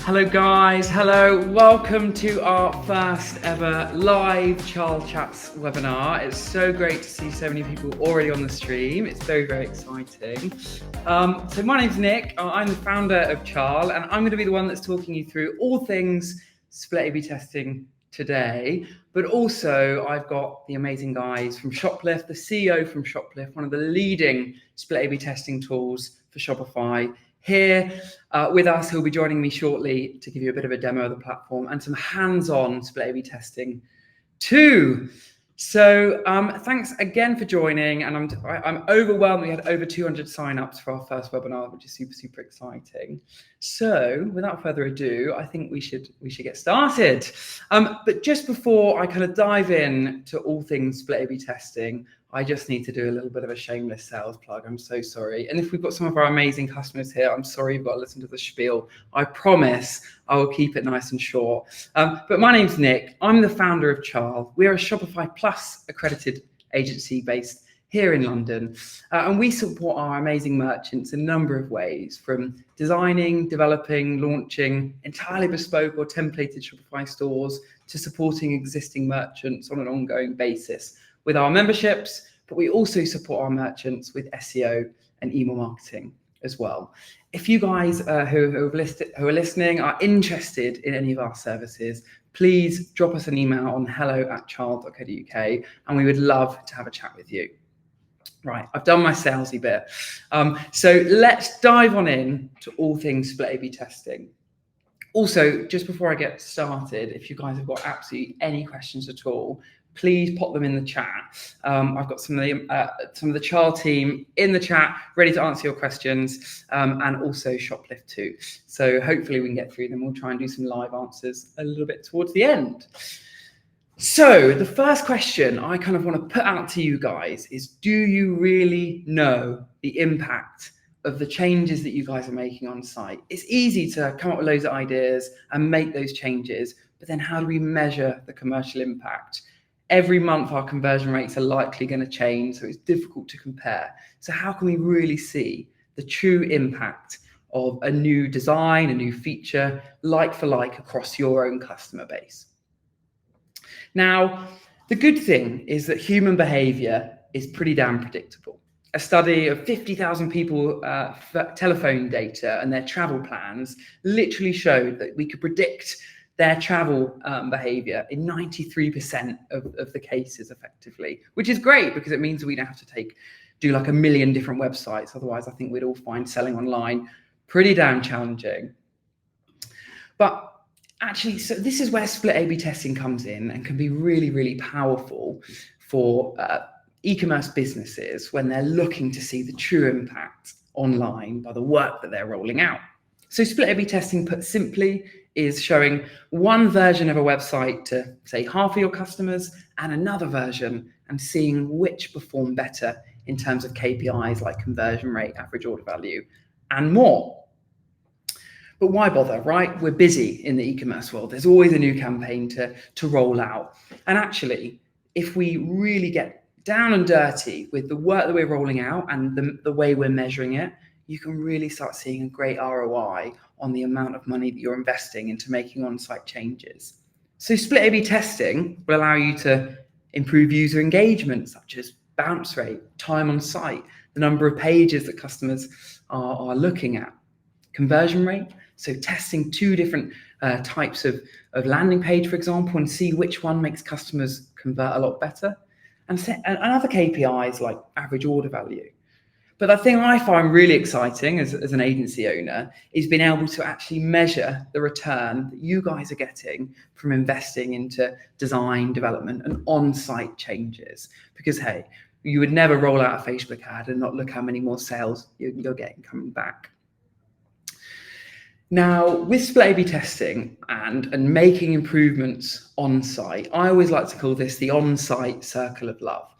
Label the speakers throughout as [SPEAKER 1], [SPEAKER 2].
[SPEAKER 1] Hello guys, hello, welcome to our first ever live CharleChats webinar. It's so great to see so many people already on the stream. It's very, very exciting. So my name's Nick, I'm the founder of Charle, and I'm going to be the one that's talking you through all things split A/B testing today. But also I've got the amazing guys from Shoplift, the CEO from Shoplift, one of the leading split A/B testing tools for Shopify, here with us, who'll be joining me shortly to give you a bit of a demo of the platform and some hands-on split A/B testing too. So thanks again for joining, and I'm overwhelmed. We had over 200 signups for our first webinar, which is super, super exciting. So without further ado, I think we should get started. But just before I kind of dive in to all things split A/B testing, I just need to do a little bit of a shameless sales plug. I'm so sorry. And if we've got some of our amazing customers here, I'm sorry you've got to listen to the spiel. I promise I will keep it nice and short. But my name's Nick. I'm the founder of Charle. We are a Shopify Plus accredited agency based here in London. And we support our amazing merchants in a number of ways, from designing, developing, launching entirely bespoke or templated Shopify stores to supporting existing merchants on an ongoing basis with our memberships, but we also support our merchants with SEO and email marketing as well. If you guys who are listening are interested in any of our services, please drop us an email on hello@charle.co.uk, and we would love to have a chat with you. Right, I've done my salesy bit. So let's dive on in to all things split A/B testing. Also, just before I get started, if you guys have got absolutely any questions at all, please pop them in the chat. I've got some of the Charle team in the chat ready to answer your questions, and also Shoplift too. So hopefully we can get through them. We'll try and do some live answers a little bit towards the end. So the first question I kind of want to put out to you guys is, do you really know the impact of the changes that you guys are making on site? It's easy to come up with loads of ideas and make those changes, but then how do we measure the commercial impact? Every month our conversion rates are likely going to change, so it's difficult to compare. So how can we really see the true impact of a new design, a new feature, like for like, across your own customer base? Now, the good thing is that human behavior is pretty damn predictable. A study of 50,000 people telephone data and their travel plans literally showed that we could predict their travel behavior in 93% of the cases effectively, which is great because it means we don't have to do like a million different websites. Otherwise, I think we'd all find selling online pretty damn challenging. But actually, so this is where split A/B testing comes in and can be really, really powerful for e-commerce businesses when they're looking to see the true impact online by the work that they're rolling out. So split A/B testing, put simply, is showing one version of a website to, say, half of your customers and another version, and seeing which perform better in terms of KPIs like conversion rate, average order value, and more. But why bother, right? We're busy in the e-commerce world. There's always a new campaign to roll out. And actually, if we really get down and dirty with the work that we're rolling out and the way we're measuring it, you can really start seeing a great ROI on the amount of money that you're investing into making on-site changes. So split A/B testing will allow you to improve user engagement, such as bounce rate, time on site, the number of pages that customers are looking at, conversion rate. So testing two different types of landing page, for example, and see which one makes customers convert a lot better, and other KPIs like average order value. But the thing I find really exciting as an agency owner is being able to actually measure the return that you guys are getting from investing into design, development, and on-site changes. Because, hey, you would never roll out a Facebook ad and not look how many more sales you're getting coming back. Now, with split A/B testing and making improvements on-site, I always like to call this the on-site circle of love.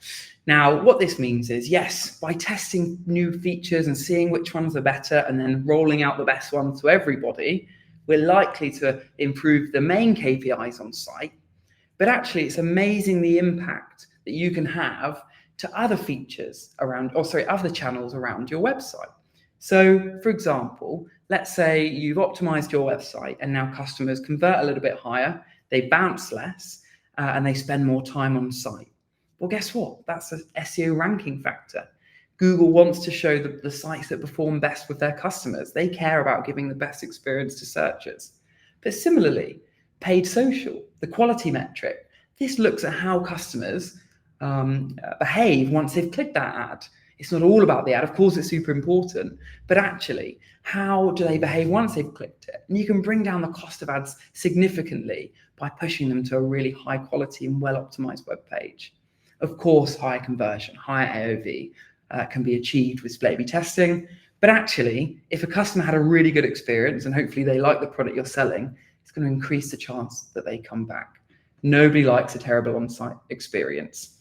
[SPEAKER 1] Now, what this means is, yes, by testing new features and seeing which ones are better and then rolling out the best ones to everybody, we're likely to improve the main KPIs on site. But actually, it's amazing the impact that you can have to other features around, other channels around your website. So, for example, let's say you've optimized your website and now customers convert a little bit higher, they bounce less, and they spend more time on site. Well, guess what? That's an SEO ranking factor. Google wants to show the sites that perform best with their customers. They care about giving the best experience to searchers. But similarly, paid social, the quality metric, this looks at how customers behave once they've clicked that ad. It's not all about the ad. Of course, it's super important, but actually, how do they behave once they've clicked it? And you can bring down the cost of ads significantly by pushing them to a really high quality and well-optimized web page. Of course, higher conversion, higher AOV can be achieved with split A/B testing. But actually, if a customer had a really good experience and hopefully they like the product you're selling, it's going to increase the chance that they come back. Nobody likes a terrible on-site experience.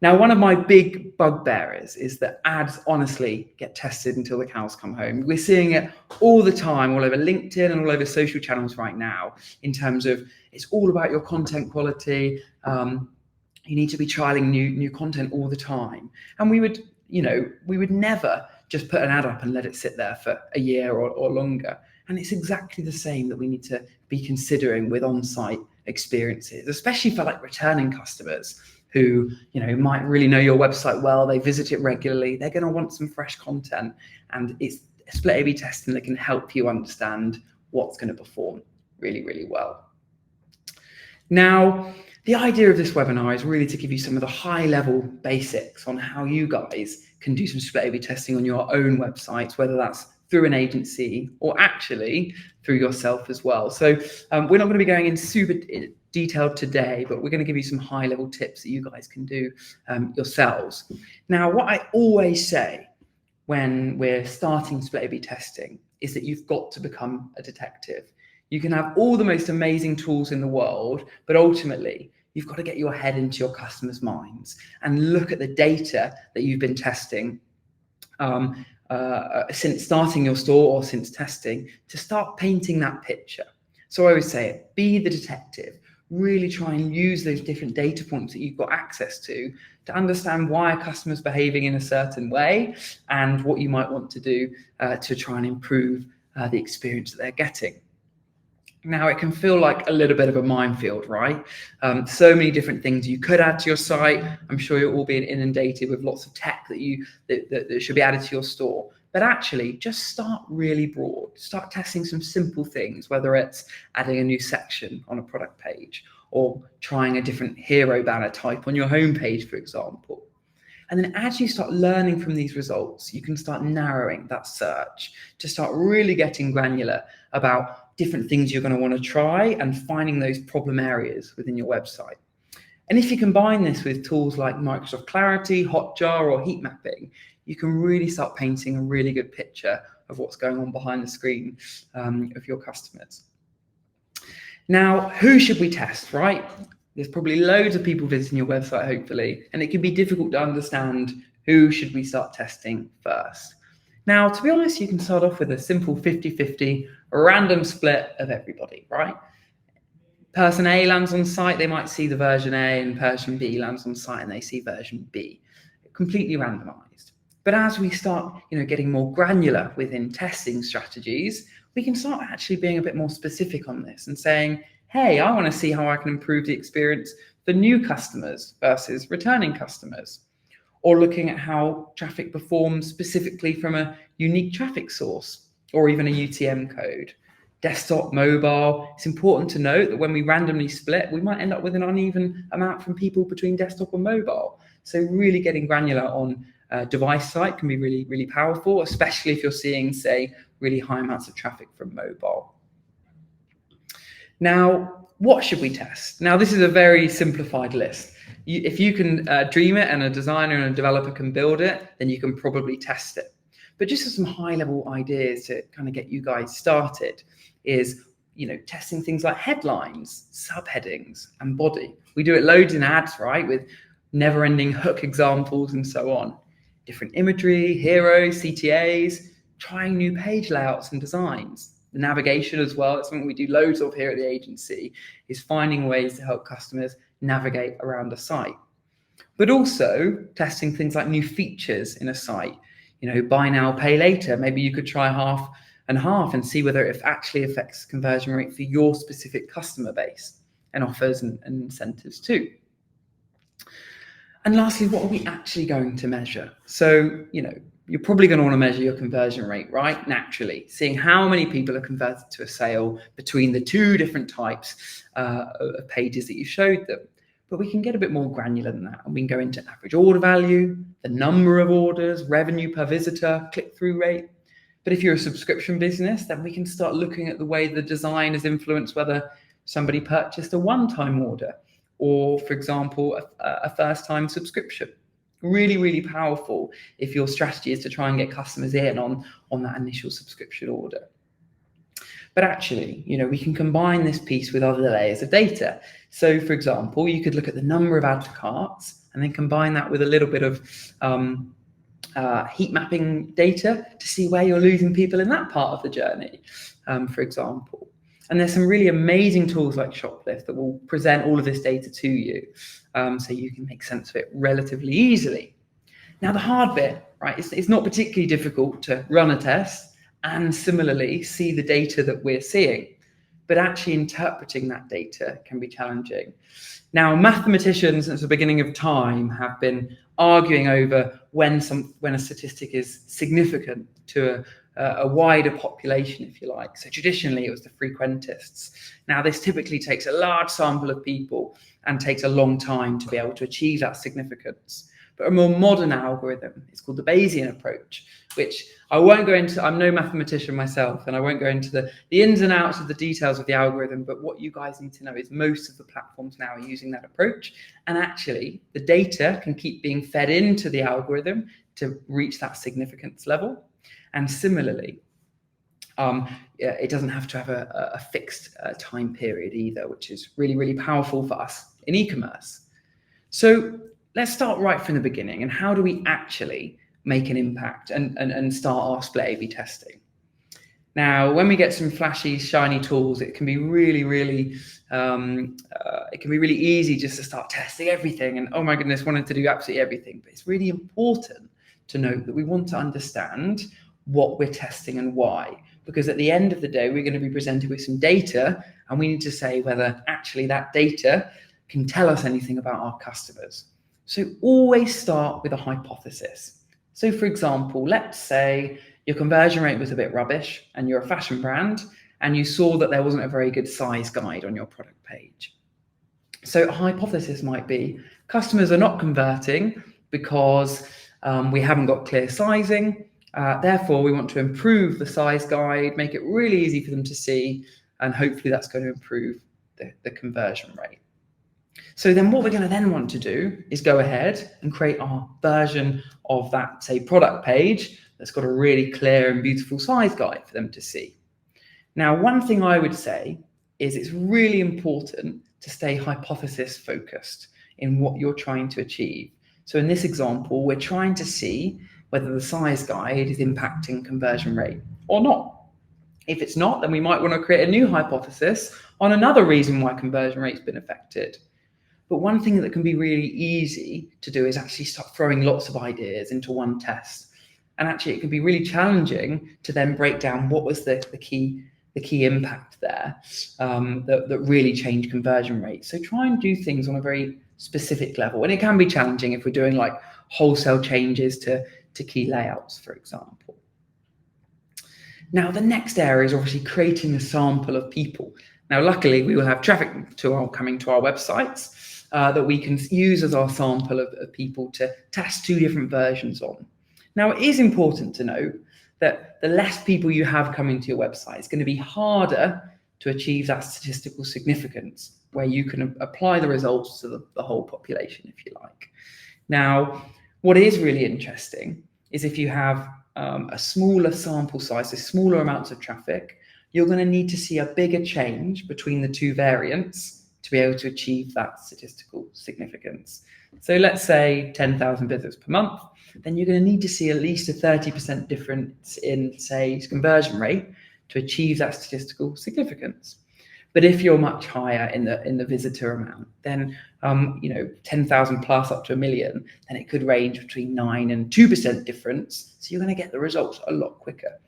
[SPEAKER 1] Now, one of my big bugbearers is that ads honestly get tested until the cows come home. We're seeing it all the time, all over LinkedIn and all over social channels right now, in terms of it's all about your content quality. You need to be trialing new content all the time. And we would never just put an ad up and let it sit there for a year or longer. And it's exactly the same that we need to be considering with on-site experiences, especially for like returning customers who might really know your website well, they visit it regularly, they're going to want some fresh content, and it's split A/B testing that can help you understand what's going to perform really, really well. Now, the idea of this webinar is really to give you some of the high-level basics on how you guys can do some split A/B testing on your own websites, whether that's through an agency or actually through yourself as well. So we're not going to be going in super detailed today, but we're going to give you some high-level tips that you guys can do yourselves. Now, what I always say when we're starting split A/B testing is that you've got to become a detective. You can have all the most amazing tools in the world, but ultimately, you've got to get your head into your customers' minds and look at the data that you've been testing since starting your store or since testing, to start painting that picture. So I always say, be the detective. Really try and use those different data points that you've got access to understand why a customer's behaving in a certain way and what you might want to do to try and improve the experience that they're getting. Now, it can feel like a little bit of a minefield, right? So many different things you could add to your site. I'm sure you're all being inundated with lots of tech that should be added to your store. But actually, just start really broad. Start testing some simple things, whether it's adding a new section on a product page or trying a different hero banner type on your homepage, for example. And then as you start learning from these results, you can start narrowing that search to start really getting granular about different things you're going to want to try and finding those problem areas within your website. And if you combine this with tools like Microsoft Clarity, Hotjar, or heat mapping, you can really start painting a really good picture of what's going on behind the screen of your customers. Now, who should we test, right? There's probably loads of people visiting your website, hopefully, and it can be difficult to understand who should we start testing first. Now, to be honest, you can start off with a simple 50-50 random split of everybody, right? Person A lands on site, they might see the version A, and person B lands on site and they see version B. Completely randomized. But as we start, getting more granular within testing strategies, we can start actually being a bit more specific on this and saying, hey, I want to see how I can improve the experience for new customers versus returning customers. Or looking at how traffic performs specifically from a unique traffic source or even a UTM code. Desktop, mobile. It's important to note that when we randomly split, we might end up with an uneven amount from people between desktop and mobile. So really getting granular on device site can be really, really powerful, especially if you're seeing, say, really high amounts of traffic from mobile. Now, what should we test? Now, this is a very simplified list. If you can dream it and a designer and a developer can build it, then you can probably test it. But just as some high-level ideas to kind of get you guys started is, testing things like headlines, subheadings, and body. We do it loads in ads, right, with never-ending hook examples and so on. Different imagery, heroes, CTAs, trying new page layouts and designs. The navigation as well, it's something we do loads of here at the agency, is finding ways to help customers navigate around a site. But also testing things like new features in a site. Buy now, pay later. Maybe you could try half and half and see whether it actually affects conversion rate for your specific customer base, and offers and incentives too. And lastly, what are we actually going to measure? So, you're probably going to want to measure your conversion rate, right? Naturally, seeing how many people are converted to a sale between the two different types of pages that you showed them. But we can get a bit more granular than that. And we can go into average order value, the number of orders, revenue per visitor, click-through rate. But if you're a subscription business, then we can start looking at the way the design has influenced whether somebody purchased a one-time order or, for example, a first-time subscription. Really, really powerful if your strategy is to try and get customers in on that initial subscription order. But actually, we can combine this piece with other layers of data. So, for example, you could look at the number of add to carts and then combine that with a little bit of heat mapping data to see where you're losing people in that part of the journey, for example. And there's some really amazing tools like Shoplift that will present all of this data to you, so you can make sense of it relatively easily. Now, the hard bit, right, it's not particularly difficult to run a test and similarly see the data that we're seeing, but actually interpreting that data can be challenging. Now, mathematicians since the beginning of time have been arguing over when a statistic is significant to a wider population, if you like. So traditionally, it was the frequentists. Now, this typically takes a large sample of people and takes a long time to be able to achieve that significance. But a more modern algorithm is called the Bayesian approach, which I won't go into. I'm no mathematician myself, and I won't go into the ins and outs of the details of the algorithm. But what you guys need to know is most of the platforms now are using that approach. And actually, the data can keep being fed into the algorithm to reach that significance level. And similarly, it doesn't have to have a fixed time period either, which is really, really powerful for us in e-commerce. So let's start right from the beginning. And how do we actually make an impact and start our split A/B testing? Now, when we get some flashy, shiny tools, it can be really, really, easy just to start testing everything. And oh my goodness, wanting to do absolutely everything. But it's really important to note that we want to understand what we're testing and why, because at the end of the day, we're going to be presented with some data and we need to say whether actually that data can tell us anything about our customers. So always start with a hypothesis. So for example, let's say your conversion rate was a bit rubbish and you're a fashion brand and you saw that there wasn't a very good size guide on your product page. So a hypothesis might be customers are not converting because we haven't got clear sizing. Therefore, we want to improve the size guide, make it really easy for them to see, and hopefully that's going to improve the conversion rate. So then what we're going to then want to do is go ahead and create our version of that, say, product page that's got a really clear and beautiful size guide for them to see. Now, one thing I would say is it's really important to stay hypothesis focused in what you're trying to achieve. So in this example, we're trying to see whether the size guide is impacting conversion rate or not. If it's not, then we might want to create a new hypothesis on another reason why conversion rate's been affected. But one thing that can be really easy to do is actually start throwing lots of ideas into one test. And actually, it can be really challenging to then break down what was the key impact there that really changed conversion rate. So try and do things on a very specific level. And it can be challenging if we're doing like wholesale changes to key layouts, for example. Now, the next area is obviously creating a sample of people. Now, luckily, we will have traffic coming to our websites that we can use as our sample of people to test two different versions on. Now, it is important to note that the less people you have coming to your website, it's going to be harder to achieve that statistical significance where you can apply the results to the whole population, if you like. Now, what is really interesting is if you have a smaller sample size, so smaller amounts of traffic, you're going to need to see a bigger change between the two variants to be able to achieve that statistical significance. So let's say 10,000 visits per month, then you're going to need to see at least a 30% difference in, say, conversion rate to achieve that statistical significance. But if you're much higher in the visitor amount, then 10,000 plus up to 1 million, then it could range between 9 and 2% difference. So you're going to get the results a lot quicker.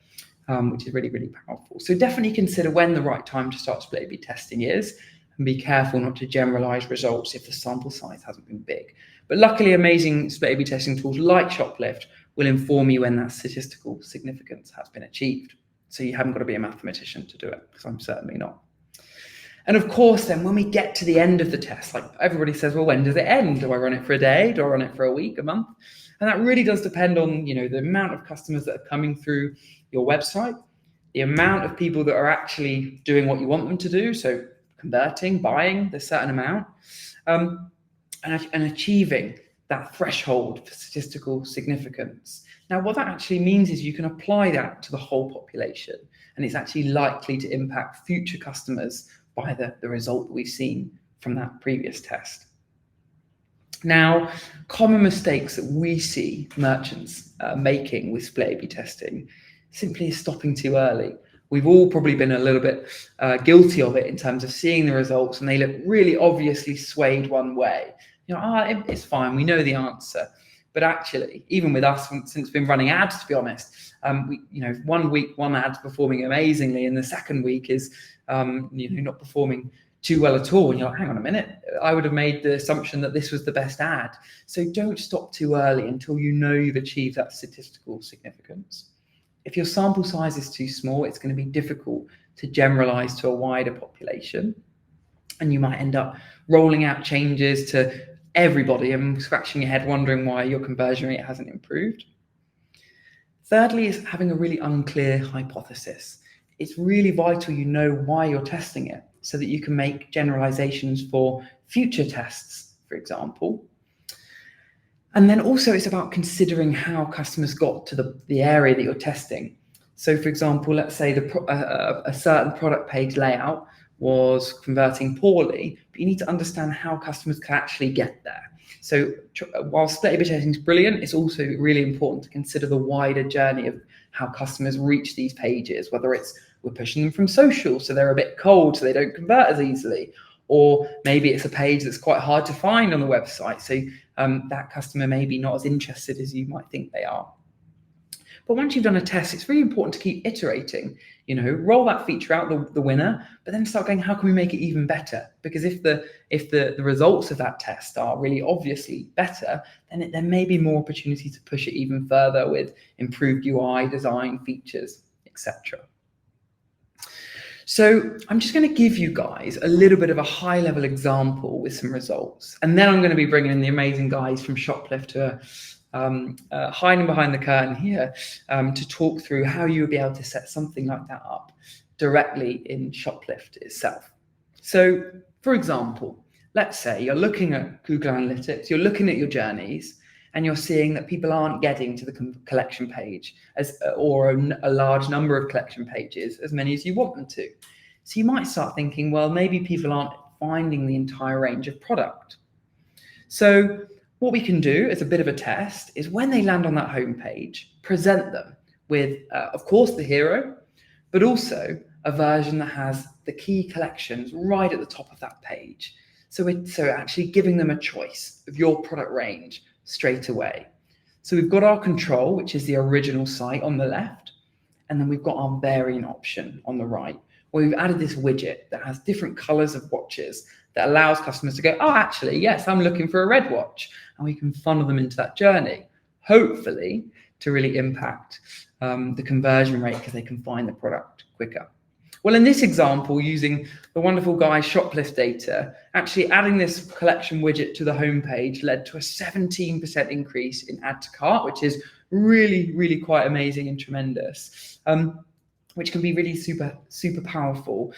[SPEAKER 1] which is really, really powerful. So definitely consider when the right time to start split A/B testing is, and be careful not to generalize results if the sample size hasn't been big. But luckily, amazing split A/B testing tools like Shoplift will inform you when that statistical significance has been achieved. So you haven't got to be a mathematician to do it, because I'm certainly not. And of course, then when we get to the end of the test, like everybody says, well, when does it end? Do I run it for a day? Do I run it for a week, a month? And that really does depend on, the amount of customers that are coming through your website, the amount of people that are actually doing what you want them to do. So converting, buying the certain amount, and achieving that threshold for statistical significance. Now, what that actually means is you can apply that to the whole population, and it's actually likely to impact future customers by the result that we've seen from that previous test. Now, common mistakes that we see merchants making with split A/B testing simply is stopping too early. We've all probably been a little bit guilty of it in terms of seeing the results, and they look really obviously swayed one way. It's fine, we know the answer. But actually, even with us, since we've been running ads, to be honest, 1 week, one ad's performing amazingly, and the second week is not performing too well at all. And you're like, hang on a minute, I would have made the assumption that this was the best ad. So don't stop too early until you know you've achieved that statistical significance. If your sample size is too small, it's going to be difficult to generalize to a wider population. And you might end up rolling out changes to everybody and scratching your head wondering why your conversion rate hasn't improved. Thirdly is having a really unclear hypothesis. It's really vital you know why you're testing it so that you can make generalizations for future tests, for example. And then also it's about considering how customers got to the area that you're testing. So for example, let's say a certain product page layout was converting poorly, but you need to understand how customers can actually get there. So while split A/B testing is brilliant, it's also really important to consider the wider journey of how customers reach these pages, whether it's we're pushing them from social, so they're a bit cold, so they don't convert as easily, or maybe it's a page that's quite hard to find on the website, so that customer may be not as interested as you might think they are. But once you've done a test, it's really important to keep iterating. Roll that feature out, the winner, but then start going, how can we make it even better? Because if the results of that test are really obviously better, then there may be more opportunity to push it even further with improved UI, design, features, etc. So I'm just going to give you guys a little bit of a high-level example with some results, and then I'm going to be bringing in the amazing guys from Shoplift who are hiding behind the curtain here to talk through how you would be able to set something like that up directly in Shoplift itself. So, for example, let's say you're looking at Google Analytics, you're looking at your journeys, and you're seeing that people aren't getting to the collection page or a large number of collection pages, as many as you want them to. So you might start thinking, well, maybe people aren't finding the entire range of product. So what we can do as a bit of a test is when they land on that homepage, present them with, of course, the hero, but also a version that has the key collections right at the top of that page. So actually giving them a choice of your product range straight away. So we've got our control, which is the original site on the left, and then we've got our variant option on the right, where we've added this widget that has different colors of watches that allows customers to go, oh, actually, yes, I'm looking for a red watch. And we can funnel them into that journey, hopefully to really impact the conversion rate because they can find the product quicker. Well, in this example, using the wonderful guys Shoplift data, actually adding this collection widget to the homepage led to a 17% increase in add to cart, which is really, really quite amazing and tremendous. Which can be really super, super powerful.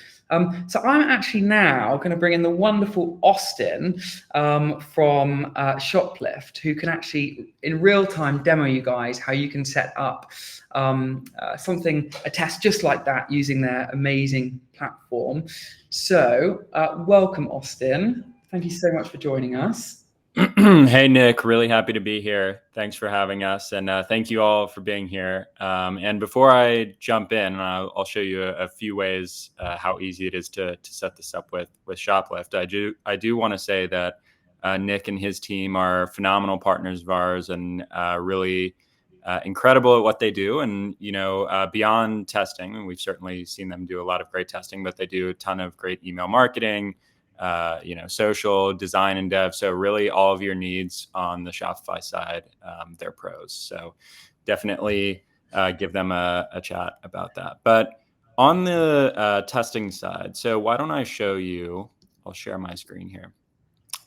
[SPEAKER 1] So I'm actually now going to bring in the wonderful Austin from Shoplift, who can actually in real time demo you guys how you can set up a test just like that using their amazing platform. So welcome, Austin. Thank you so much for joining us.
[SPEAKER 2] Hey, Nick, really happy to be here. Thanks for having us. And thank you all for being here. And before I jump in, I'll show you a few ways how easy it is to set this up with Shoplift. I do want to say that Nick and his team are phenomenal partners of ours and really incredible at what they do. And, beyond testing, and we've certainly seen them do a lot of great testing, but they do a ton of great email marketing, social design and dev. So really all of your needs on the Shopify side, they're pros. So definitely give them a chat about that. But on the testing side, so why don't I show you, I'll share my screen here.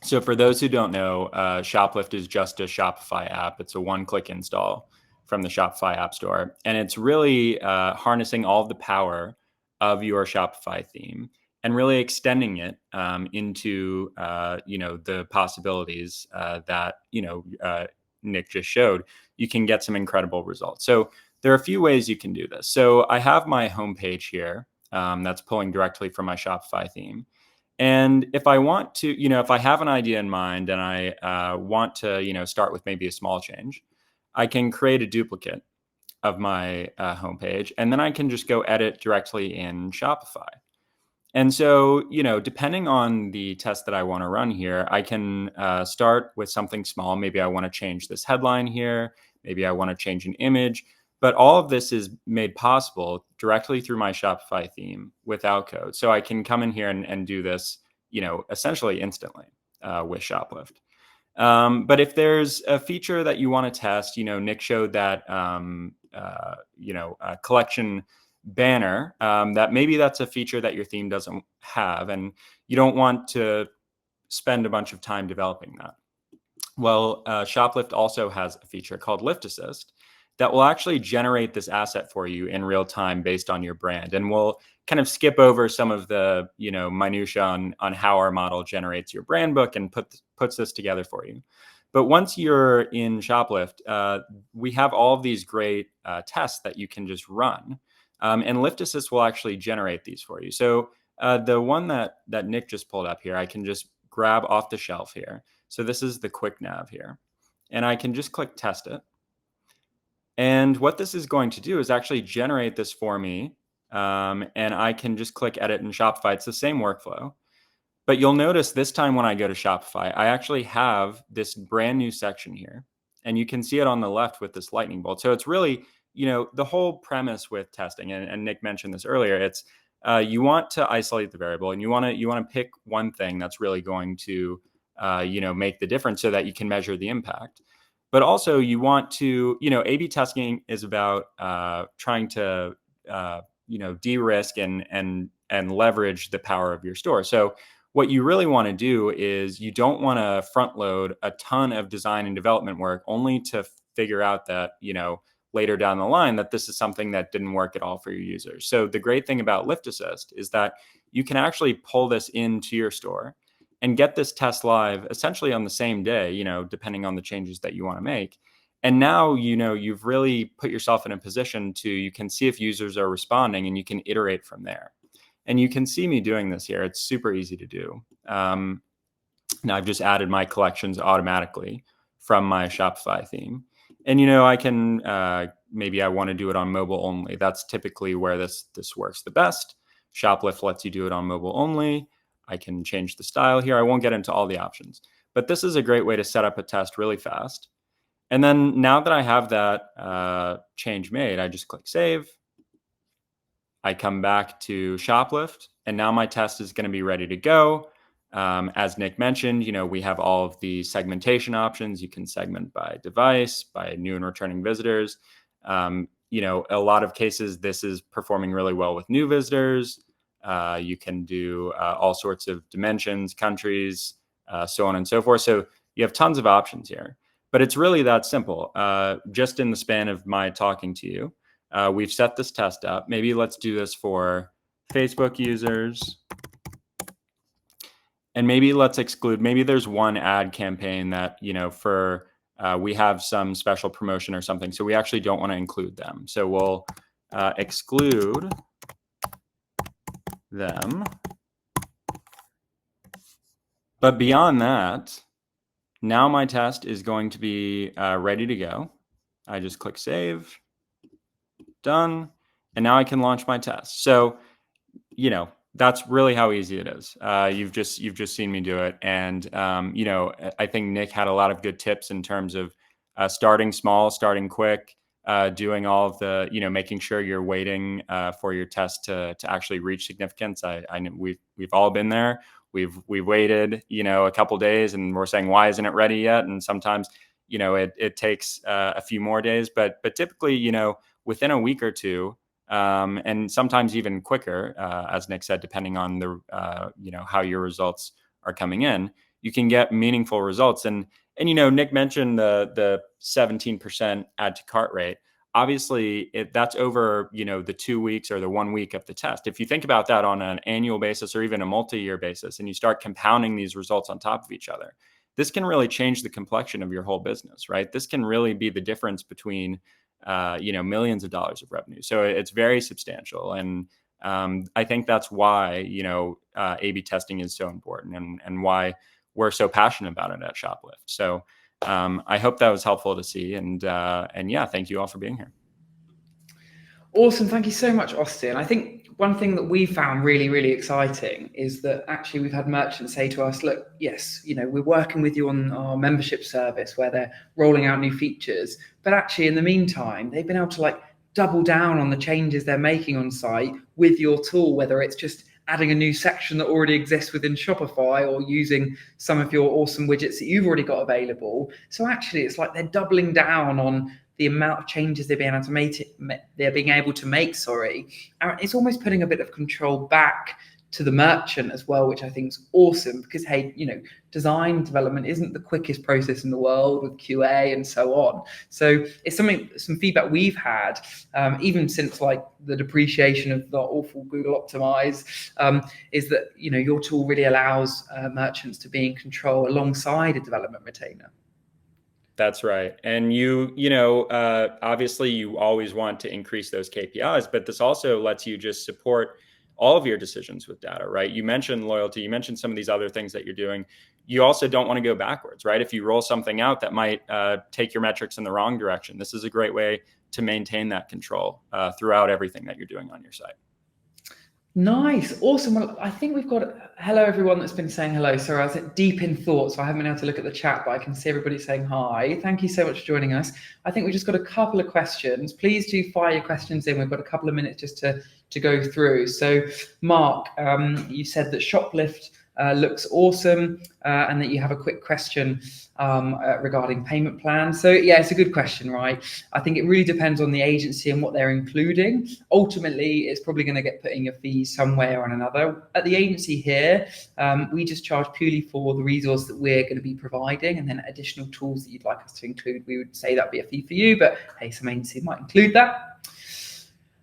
[SPEAKER 2] So for those who don't know, Shoplift is just a Shopify app. It's a one-click install from the Shopify App Store. And it's really harnessing all of the power of your Shopify theme and really extending it into, the possibilities that, Nick just showed. You can get some incredible results. So there are a few ways you can do this. So I have my homepage here that's pulling directly from my Shopify theme. And if I want to, if I have an idea in mind and I want to, start with maybe a small change, I can create a duplicate of my homepage, and then I can just go edit directly in Shopify. And so, depending on the test that I want to run here, I can start with something small. Maybe I want to change this headline here. Maybe I want to change an image. But all of this is made possible directly through my Shopify theme without code. So I can come in here and do this, essentially instantly with Shoplift. But if there's a feature that you want to test, Nick showed that, a collection banner, that maybe that's a feature that your theme doesn't have, and you don't want to spend a bunch of time developing that. Well, Shoplift also has a feature called Lift Assist that will actually generate this asset for you in real time based on your brand. And we'll kind of skip over some of the, minutia on how our model generates your brand book and puts this together for you. But once you're in Shoplift, we have all of these great tests that you can just run. And Lift Assist will actually generate these for you. So the one that Nick just pulled up here, I can just grab off the shelf here. So this is the quick nav here. And I can just click test it. And what this is going to do is actually generate this for me. And I can just click edit in Shopify. It's the same workflow. But you'll notice this time when I go to Shopify, I actually have this brand new section here. And you can see it on the left with this lightning bolt. So it's really, the whole premise with testing, and Nick mentioned this earlier, it's you want to isolate the variable, and you want to pick one thing that's really going to, make the difference so that you can measure the impact. But also you want to, A/B testing is about trying to, de-risk and leverage the power of your store. So what you really want to do is you don't want to front load a ton of design and development work only to figure out that, later down the line that this is something that didn't work at all for your users. So the great thing about Lift Assist is that you can actually pull this into your store and get this test live essentially on the same day, depending on the changes that you want to make. And now, you've really put yourself in a position you can see if users are responding, and you can iterate from there. And you can see me doing this here. It's super easy to do. Now I've just added my collections automatically from my Shopify theme. And, I can, maybe I want to do it on mobile only. That's typically where this works the best. Shoplift lets you do it on mobile only. I can change the style here. I won't get into all the options, but this is a great way to set up a test really fast. And then now that I have that change made, I just click save. I come back to Shoplift, and now my test is going to be ready to go. As Nick mentioned, we have all of the segmentation options. You can segment by device, by new and returning visitors. A lot of cases, this is performing really well with new visitors. You can do all sorts of dimensions, countries, so on and so forth. So you have tons of options here, but it's really that simple. Just in the span of my talking to you, we've set this test up. Maybe let's do this for Facebook users. And maybe let's exclude, maybe there's one ad campaign that, we have some special promotion or something. So we actually don't want to include them. So we'll exclude them. But beyond that, now my test is going to be ready to go. I just click save, done. And now I can launch my test. So, that's really how easy it is. You've just seen me do it. And, I think Nick had a lot of good tips in terms of starting small, starting quick, doing all of the, making sure you're waiting for your test to actually reach significance. I know we've all been there. We've waited, a couple days, and we're saying, why isn't it ready yet? And sometimes, it takes a few more days, but typically, within a week or two, and sometimes even quicker, as Nick said, depending on the, how your results are coming in, you can get meaningful results. And Nick mentioned the 17% add to cart rate. Obviously, that's over the 2 weeks or the 1 week of the test. If you think about that on an annual basis or even a multi-year basis, and you start compounding these results on top of each other, this can really change the complexion of your whole business, right? This can really be the difference between millions of dollars of revenue. So it's very substantial, and I think that's why A/B testing is so important, and why we're so passionate about it at Shoplift. So I hope that was helpful to see, and yeah, thank you all for being here.
[SPEAKER 1] Awesome. Thank you so much, Austin. I think one thing that we found really, really exciting is that actually we've had merchants say to us, look, yes, we're working with you on our membership service where they're rolling out new features, but actually in the meantime, they've been able to double down on the changes they're making on site with your tool, whether it's just adding a new section that already exists within Shopify or using some of your awesome widgets that you've already got available. So actually it's like they're doubling down on the amount of changes they're being able to make. It's almost putting a bit of control back to the merchant as well, which I think is awesome, because hey, design development isn't the quickest process in the world with QA and so on. So it's some feedback we've had, even since the depreciation of the awful Google Optimize, is that your tool really allows merchants to be in control alongside a development retainer.
[SPEAKER 2] That's right. And obviously you always want to increase those KPIs, but this also lets you just support all of your decisions with data, right? You mentioned loyalty, you mentioned some of these other things that you're doing. You also don't want to go backwards, right? If you roll something out that might take your metrics in the wrong direction, this is a great way to maintain that control throughout everything that you're doing on your site.
[SPEAKER 1] Nice. Awesome. Well, I think we've got hello, everyone that's been saying hello. Sorry, I was deep in thought, so I haven't been able to look at the chat, but I can see everybody saying hi. Thank you so much for joining us. I think we've just got a couple of questions. Please do fire your questions in. We've got a couple of minutes just to go through. So, Mark, you said that Shoplift looks awesome, and that you have a quick question regarding payment plans. So yeah, it's a good question, right? I think it really depends on the agency and what they're including. Ultimately, it's probably going to get put in your fees some way or another. At the agency here, we just charge purely for the resource that we're going to be providing, and then additional tools that you'd like us to include, we would say that'd be a fee for you, but hey, some agency might include that.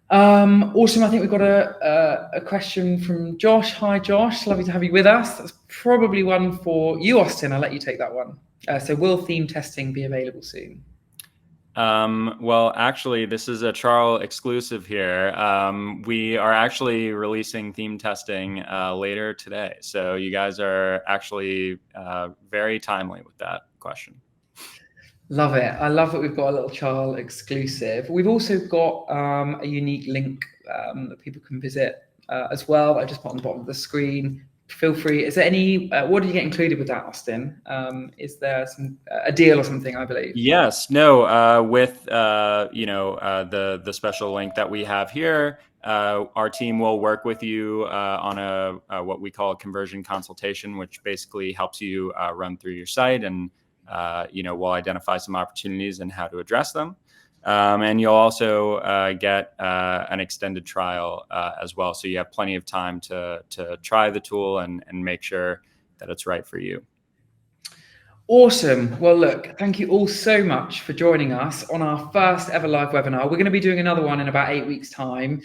[SPEAKER 1] Awesome. I think we've got a question from Josh. Hi, Josh. Lovely to have you with us. That's probably one for you, Austin. I'll let you take that one. So will theme testing be available soon?
[SPEAKER 2] Well, actually, this is a Charles exclusive here. We are actually releasing theme testing later today. So you guys are actually very timely with that question.
[SPEAKER 1] Love it. I love that we've got a little Charles exclusive. We've also got a unique link that people can visit as well. I just put on the bottom of the screen. Feel free. Is there any? What did you get included with that, Austin? Is there a deal or something? I believe.
[SPEAKER 2] Yes. No. With the special link that we have here, our team will work with you on a what we call a conversion consultation, which basically helps you run through your site, and we'll identify some opportunities and how to address them. And you'll also get an extended trial as well. So you have plenty of time to try the tool and make sure that it's right for you.
[SPEAKER 1] Awesome. Well, look, thank you all so much for joining us on our first ever live webinar. We're going to be doing another one in about 8 weeks' time,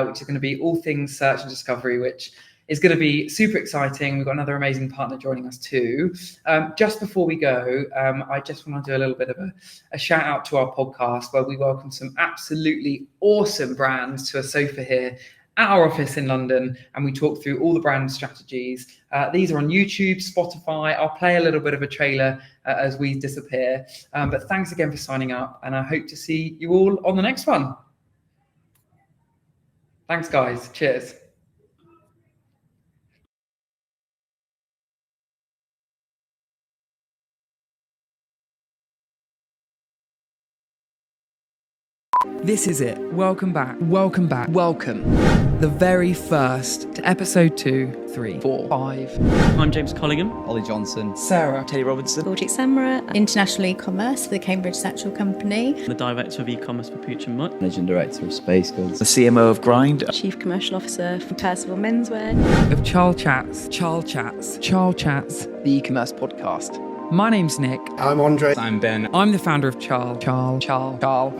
[SPEAKER 1] which is going to be all things search and discovery, which is going to be super exciting. We've got another amazing partner joining us too. Just before we go, I just want to do a little bit of a shout out to our podcast, where we welcome some absolutely awesome brands to a sofa here at our office in London, and we talk through all the brand strategies. These are on YouTube, Spotify. I'll play a little bit of a trailer as we disappear. But thanks again for signing up, and I hope to see you all on the next one. Thanks, guys. Cheers. This is it. Welcome back. Welcome back. Welcome. The very first to episode 2, 3, 4, 5.
[SPEAKER 3] I'm James Collingham.
[SPEAKER 4] Ollie Johnson.
[SPEAKER 1] Sarah.
[SPEAKER 3] Teddy Robinson.
[SPEAKER 5] Georgie Samra, International E-Commerce for the Cambridge Satchel Company.
[SPEAKER 3] The Director of E-Commerce for Pooch and Mutt.
[SPEAKER 4] Managing Director of Space Goods.
[SPEAKER 6] The CMO of Grind.
[SPEAKER 5] Chief Commercial Officer for Percival Menswear.
[SPEAKER 1] Of CharleChats. CharleChats, the e-commerce podcast. My name's Nick.
[SPEAKER 7] I'm Andre.
[SPEAKER 8] I'm Ben.
[SPEAKER 1] I'm the founder of Charle.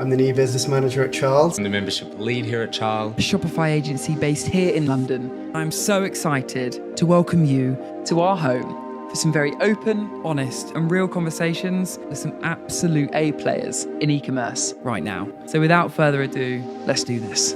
[SPEAKER 7] I'm the new business manager at Charles.
[SPEAKER 8] I'm the membership lead here at Charle.
[SPEAKER 1] A Shopify agency based here in London. I'm so excited to welcome you to our home for some very open, honest, and real conversations with some absolute A players in e-commerce right now. So without further ado, let's do this.